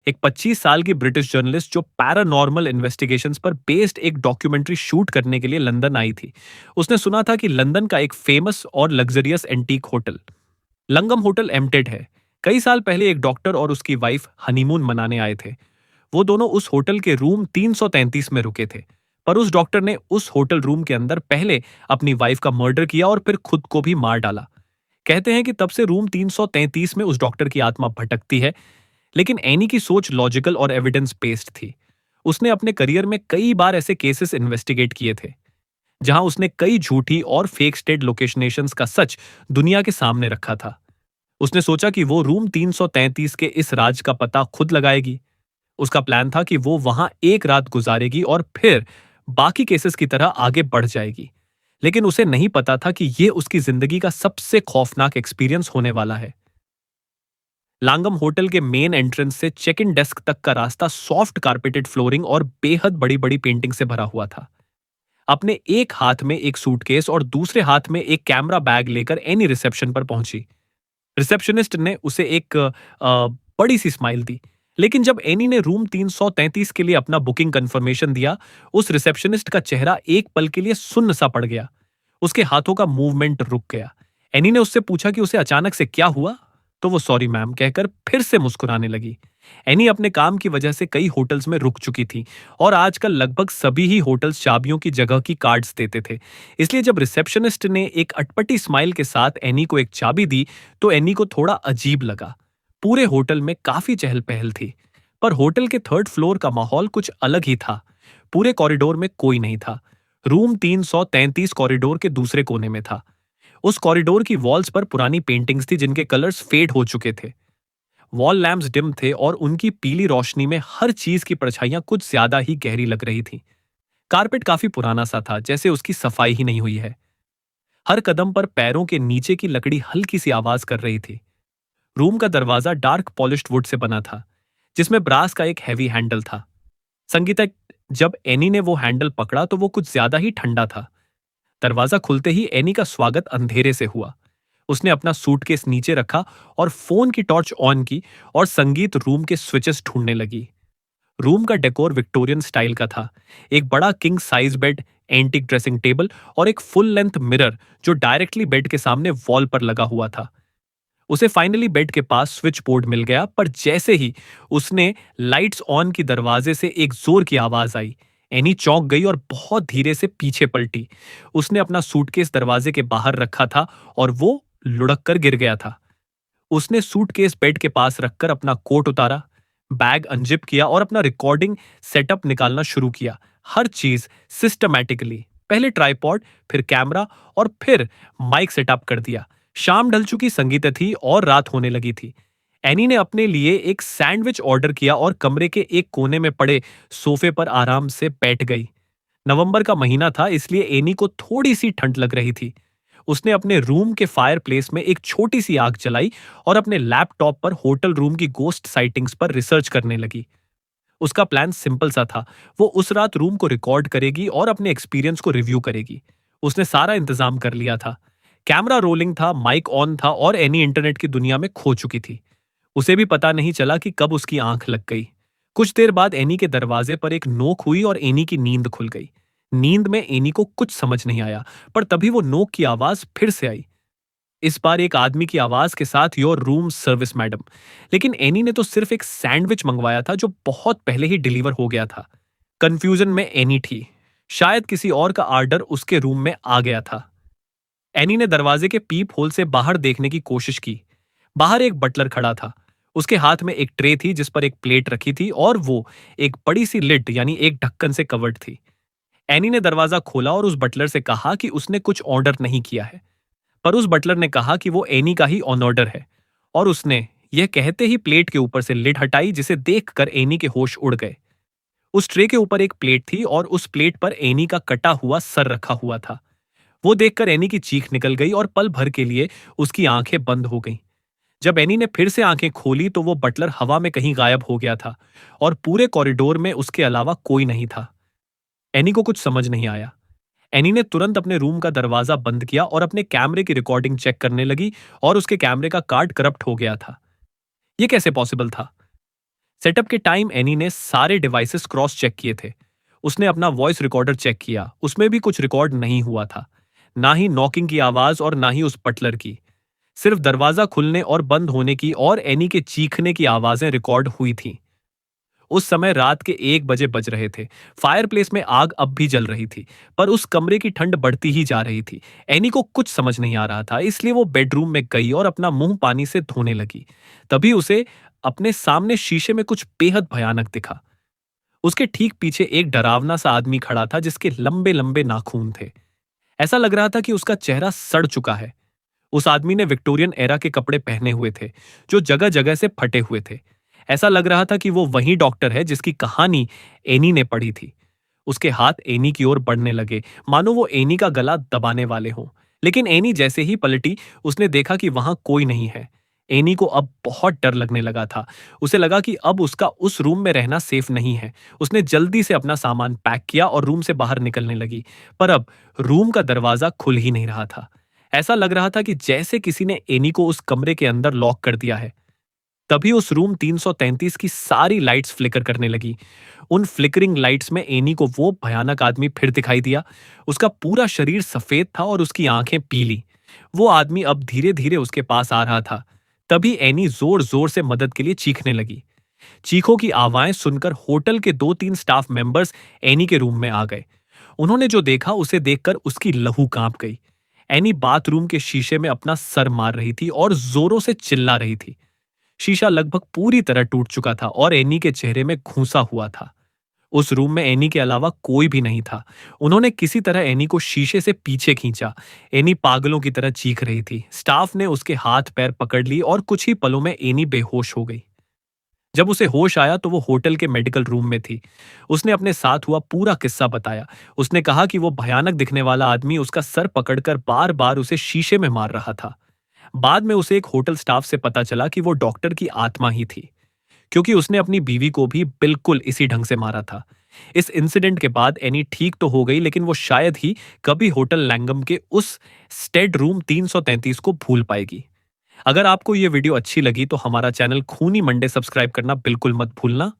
एक 25 साल की ब्रिटिश जर्नलिस्ट जो पैरानॉर्मल इन्वेस्टिगेशंस पर बेस्ड एक डॉक्यूमेंट्री शूट करने के लिए लंदन आई थी। उसने सुना था कि लंदन का एक फेमस और luxurious antique hotel Langham hotel एम्प्टेड है। कई साल पहले एक डॉक्टर और उसकी वाइफ हनीमून मनाने आए थे। वो दोनों उस होटल के रूम 333 में रुके थे। पर उस डॉक्टर ने उस होटल रूम के अंदर पहले अपनी वाइफ का मर्डर किया और फिर खुद को भी मार डाला। कहते हैं कि तब से रूम 333 में उस डॉक्टर की आत्मा भटकती है। लेकिन एनी की सोच लॉजिकल और एविडेंस बेस्ड थी। उसने अपने करियर में कई बार ऐसे केसेस इन्वेस्टिगेट किए थे जहां उसने कई झूठी और फेक स्टेट लोकेशनेशंस का सच दुनिया के सामने रखा था। उसने सोचा कि वो रूम 333 के इस राज का पता खुद लगाएगी। उसका प्लान था कि वो वहां एक रात गुजारेगी और फिर बाकी केसेस की तरह आगे बढ़ जाएगी। लेकिन उसे नहीं पता था कि यह उसकी जिंदगी का सबसे खौफनाक एक्सपीरियंस होने वाला है। लांगम होटल के मेन एंट्रेंस से चेक इन डेस्क तक का रास्ता सॉफ्ट कारपेटेड फ्लोरिंग और बेहद बड़ी बड़ी पेंटिंग से भरा हुआ था। अपने एक हाथ में एक सूटकेस और दूसरे हाथ में एक कैमरा बैग लेकर एनी रिसेप्शन पर पहुंची। रिसेप्शनिस्ट ने उसे एक बड़ी सी स्माइल दी। लेकिन जब एनी ने रूम 333 के लिए अपना बुकिंग कंफर्मेशन दिया, उस रिसेप्शनिस्ट का चेहरा एक पल के लिए सुन्न सा पड़ गया। उसके हाथों का मूवमेंट रुक गया। एनी ने उससे पूछा कि उसे अचानक से क्या हुआ, तो वो सॉरी मैम कहकर फिर से मुस्कुराने लगी। एनी अपने काम की वजह से कई होटल्स में रुक चुकी थी और आजकल लगभग सभी ही होटल्स चाबियों की जगह की कार्ड्स देते थे। इसलिए जब रिसेप्शनिस्ट ने एक अटपटी स्माइल के साथ एनी को एक चाबी दी, तो एनी को थोड़ा अजीब लगा। पूरे होटल में काफी चहल पहल थी, पर होटल के थर्ड फ्लोर का माहौल कुछ अलग ही था। पूरे कॉरिडोर में कोई नहीं था। रूम 333 कॉरिडोर के दूसरे कोने में था। उस कॉरिडोर की वॉल्स पर पुरानी पेंटिंग्स थी जिनके कलर्स फेड हो चुके थे। वॉल लैम्प्स डिम थे और उनकी पीली रोशनी में हर चीज की परछाइयां कुछ ज्यादा ही गहरी लग रही थी। कारपेट काफी पुराना सा था, जैसे उसकी सफाई ही नहीं हुई है। हर कदम पर पैरों के नीचे की लकड़ी हल्की सी आवाज कर रही थी। रूम का दरवाजा डार्क पॉलिश्ड वुड से बना था, जिसमें ब्रास का एक हैवी हैंडल था। संगीता, जब एनी ने वो हैंडल पकड़ा तो वो कुछ ज्यादा ही ठंडा था। दरवाजा खुलते ही एनी का स्वागत अंधेरे से हुआ। उसने अपना सूटकेस नीचे रखा और फोन की टॉर्च ऑन की और संगीत रूम के स्विचेस ढूंढने लगी। रूम का डेकोर विक्टोरियन स्टाइल का था। एक बड़ा king size bed, antique dressing table और एक फुल लेंथ मिरर जो डायरेक्टली बेड के सामने वॉल पर लगा हुआ था। उसे फाइनली बेड के पास स्विच बोर्ड मिल गया, पर जैसे ही उसने लाइट्स ऑन की दरवाजे से एक जोर की आवाज आई। एनी चौंक गई और बहुत धीरे से पीछे पलटी। उसने अपना सूटकेस दरवाजे के बाहर रखा था और वो लुढ़क कर गिर गया था। उसने सूटकेस बेड के पास रखकर अपना कोट उतारा, बैग अनजिप किया और अपना रिकॉर्डिंग सेटअप निकालना शुरू किया। हर चीज सिस्टमैटिकली, पहले ट्राइपॉड, फिर कैमरा और फिर माइक सेटअप कर दिया। शाम ढल चुकी, संगीत थी और रात होने लगी थी। एनी ने अपने लिए एक सैंडविच ऑर्डर किया और कमरे के एक कोने में पड़े सोफे पर आराम से बैठ गई। नवंबर का महीना था, इसलिए एनी को थोड़ी सी ठंड लग रही थी। उसने अपने रूम के फायर प्लेस में एक छोटी सी आग जलाई और अपने लैपटॉप पर होटल रूम की गोस्ट साइटिंग्स पर रिसर्च करने लगी। उसका प्लान सिंपल सा था। वो उस रात रूम को रिकॉर्ड करेगी और अपने एक्सपीरियंस को रिव्यू करेगी। उसने सारा इंतजाम कर लिया था। कैमरा रोलिंग था, माइक ऑन था और एनी इंटरनेट की दुनिया में खो चुकी थी। उसे भी पता नहीं चला कि कब उसकी आंख लग गई। कुछ देर बाद एनी के दरवाजे पर एक नोक हुई और एनी की नींद खुल गई। नींद में एनी को कुछ समझ नहीं आया, पर तभी वो नोक की आवाज फिर से आई। इस बार एक आदमी की आवाज के साथ, योर रूम सर्विस मैडम। लेकिन एनी ने तो सिर्फ एक सैंडविच मंगवाया था जो बहुत पहले ही डिलीवर हो गया था। कंफ्यूजन में एनी थी। शायद किसी और का ऑर्डर उसके रूम में आ गया था। एनी ने दरवाजे के पीप होल से बाहर देखने की कोशिश की। बाहर एक बटलर खड़ा था। उसके हाथ में एक ट्रे थी जिस पर एक प्लेट रखी थी और वो एक बड़ी सी लिड यानी एक ढक्कन से कवर्ड थी। एनी ने दरवाजा खोला और उस बटलर से कहा कि उसने कुछ ऑर्डर नहीं किया है। पर उस बटलर ने कहा कि वो एनी का ही ऑन ऑर्डर है और उसने यह कहते ही प्लेट के ऊपर से लिड हटाई, जिसे देखकर एनी के होश उड़ गए। उस ट्रे के ऊपर एक प्लेट थी और उस प्लेट पर एनी का कटा हुआ सर रखा हुआ था। वो देखकर एनी की चीख निकल गई और पल भर के लिए उसकी आंखें बंद हो गईं। जब एनी ने फिर से आंखें खोली तो वो बटलर हवा में कहीं गायब हो गया था और पूरे कॉरिडोर में उसके अलावा कोई नहीं था। एनी को कुछ समझ नहीं आया। एनी ने तुरंत अपने रूम का दरवाजा बंद किया और अपने कैमरे की रिकॉर्डिंग चेक करने लगी और उसके कैमरे का कार्ड करप्ट हो गया था। यह कैसे पॉसिबल था? सेटअप के टाइम एनी ने सारे डिवाइसेस क्रॉस चेक किए थे। उसने अपना वॉइस रिकॉर्डर चेक किया, उसमें भी कुछ रिकॉर्ड नहीं हुआ था। ना ही नॉकिंग की आवाज और ना ही उस बटलर की। सिर्फ दरवाजा खुलने और बंद होने की और एनी के चीखने की आवाजें रिकॉर्ड हुई थीं। उस समय रात के 1 बजे बज रहे थे। फायरप्लेस में आग अब भी जल रही थी, पर उस कमरे की ठंड बढ़ती ही जा रही थी। एनी को कुछ समझ नहीं आ रहा था, इसलिए वो बेडरूम में गई और अपना मुंह पानी से धोने लगी। तभी उसे अपने सामने शीशे में कुछ बेहद भयानक दिखा। उसके ठीक पीछे एक डरावना सा आदमी खड़ा था जिसके लंबे लंबे नाखून थे। ऐसा लग रहा था कि उसका चेहरा सड़ चुका है। उस आदमी ने विक्टोरियन एरा के कपड़े पहने हुए थे, जो जगह जगह से फटे हुए थे। ऐसा लग रहा था कि वो वही डॉक्टर है जिसकी कहानी एनी ने पढ़ी थी। उसके हाथ एनी की ओर बढ़ने लगे, मानो वो एनी का गला दबाने वाले हों। लेकिन एनी जैसे ही पलटी, उसने देखा कि वहां कोई नहीं है। एनी को अब बहुत डर लगने लगा था। उसे लगा कि अब उसका उस रूम में रहना सेफ नहीं है। उसने जल्दी से अपना सामान पैक किया और रूम से बाहर निकलने लगी। पर अब रूम का दरवाजा खुल ही नहीं रहा था। ऐसा लग रहा था कि जैसे किसी ने एनी को उस कमरे के अंदर लॉक कर दिया है। तभी उस रूम 333 की सारी लाइट्स फ्लिकर करने लगी। उन फ्लिकरिंग लाइट्स में एनी को वो भयानक आदमी फिर दिखाई दिया। उसका पूरा शरीर सफेद था और उसकी आंखें पीली। वो आदमी अब धीरे धीरे उसके पास आ रहा था। तभी एनी जोर जोर से मदद के लिए चीखने लगी। चीखों की आवाजें सुनकर होटल के 2-3 स्टाफ मेंबर्स एनी के रूम में आ गए। उन्होंने जो देखा उसे देखकर उसकी लहू कांप गई। एनी बाथरूम के शीशे में अपना सर मार रही थी और जोरों से चिल्ला रही थी। शीशा लगभग पूरी तरह टूट चुका था और एनी के चेहरे में घुसा हुआ था। उस रूम में एनी के अलावा कोई भी नहीं था। उन्होंने किसी तरह एनी को शीशे से पीछे खींचा। एनी पागलों की तरह चीख रही थी। स्टाफ ने उसके हाथ पैर पकड़ लिए और कुछ ही पलों में एनी बेहोश हो गई। जब उसे होश आया तो वो होटल के मेडिकल रूम में थी। उसने अपने साथ हुआ पूरा किस्सा बताया। उसने कहा कि वो भयानक दिखने वाला आदमी उसका सर पकड़कर बार बार उसे शीशे में मार रहा था। बाद में उसे एक होटल स्टाफ से पता चला कि वो डॉक्टर की आत्मा ही थी, क्योंकि उसने अपनी बीवी को भी बिल्कुल इसी ढंग से मारा था। इस इंसिडेंट के बाद एनी ठीक तो हो गई, लेकिन वो शायद ही कभी होटल लैंगम के उस स्टेड रूम 333 को भूल पाएगी। अगर आपको ये वीडियो अच्छी लगी तो हमारा चैनल खूनी मंडे सब्सक्राइब करना बिल्कुल मत भूलना।